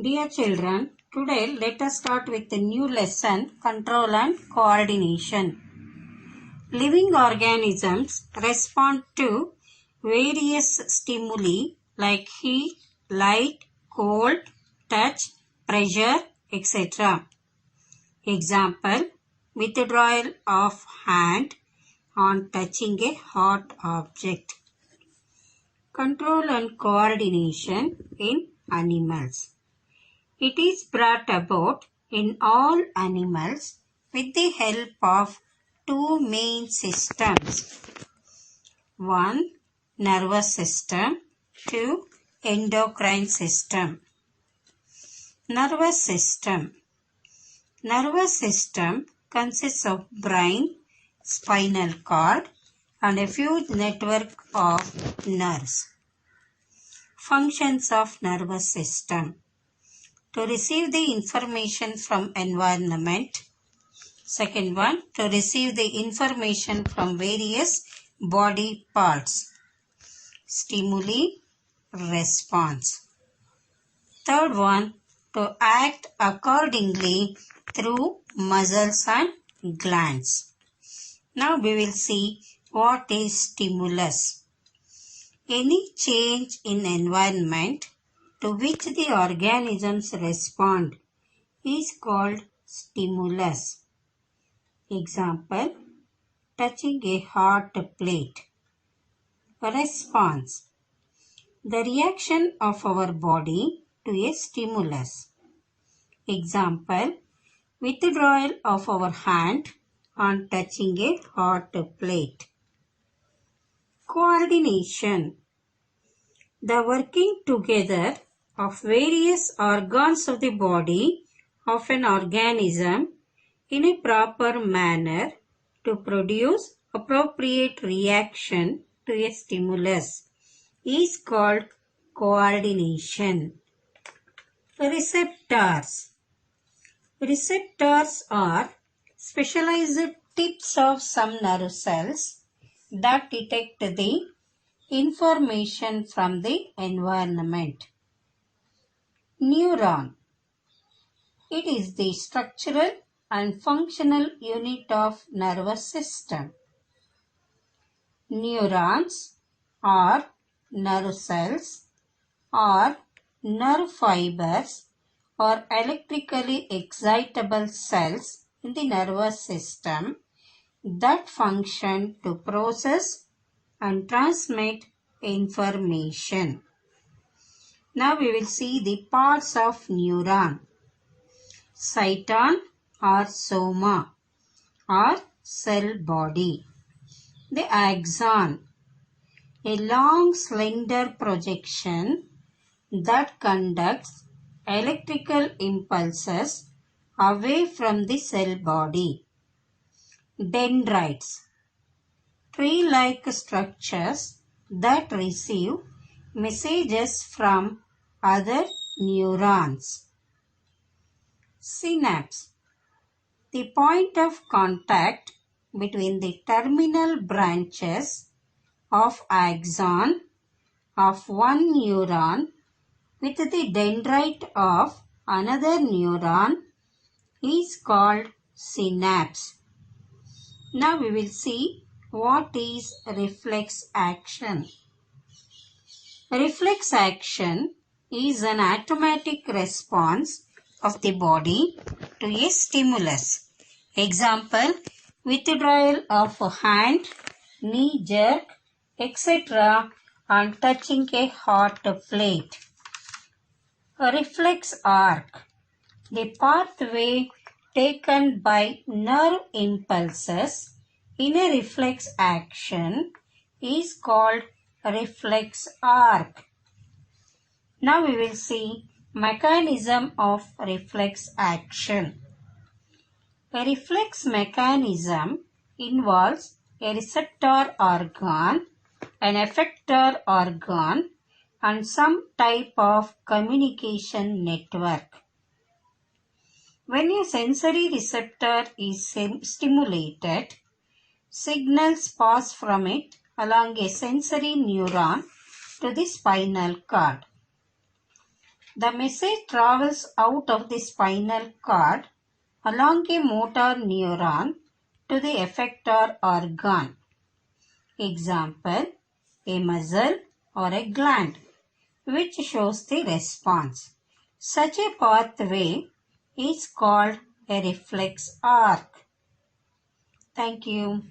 Dear children, today let us start with a new lesson, control and coordination. Living organisms respond to various stimuli like heat, light, cold, touch, pressure, etc. Example, withdrawal of hand on touching a hot object. Control and coordination in animals. It is brought about in all animals with the help of two main systems. One, nervous system. Two, endocrine system. Nervous system. Nervous system consists of brain, spinal cord, and a huge network of nerves. Functions of nervous system. To receive the information from environment. Second one, to receive the information from various body parts. Stimuli, response. Third one, to act accordingly through muscles and glands. Now we will see what is stimulus. Any change in environment to which the organisms respond is called stimulus. Example, touching a hot plate. Response, the reaction of our body to a stimulus. Example, withdrawal of our hand on touching a hot plate. Coordination, the working together of various organs of the body of an organism in a proper manner to produce appropriate reaction to a stimulus is called coordination. Receptors. Receptors are specialized tips of some nerve cells that detect the information from the environment. Neuron. It is the structural and functional unit of nervous system. Neurons are nerve cells or nerve fibers or electrically excitable cells in the nervous system that function to process and transmit information. Now we will see the parts of neuron. Cyton or soma or cell body. The axon, a long slender projection that conducts electrical impulses away from the cell body. Dendrites, tree-like structures that receive messages from other neurons. Synapse, the point of contact between the terminal branches of axon of one neuron with the dendrite of another neuron is called synapse. Now we will see what is reflex action. Reflex action is an automatic response of the body to a stimulus. Example, withdrawal of a hand, knee jerk, etc. on touching a hot plate. A reflex arc, the pathway taken by nerve impulses in a reflex action is called reflex arc. Now we will see mechanism of reflex action. A reflex mechanism involves a receptor organ, an effector organ, and some type of communication network. When a sensory receptor is stimulated, signals pass from it along a sensory neuron to the spinal cord. The message travels out of the spinal cord along a motor neuron to the effector organ. Example, a muscle or a gland, which shows the response. Such a pathway is called a reflex arc. Thank you.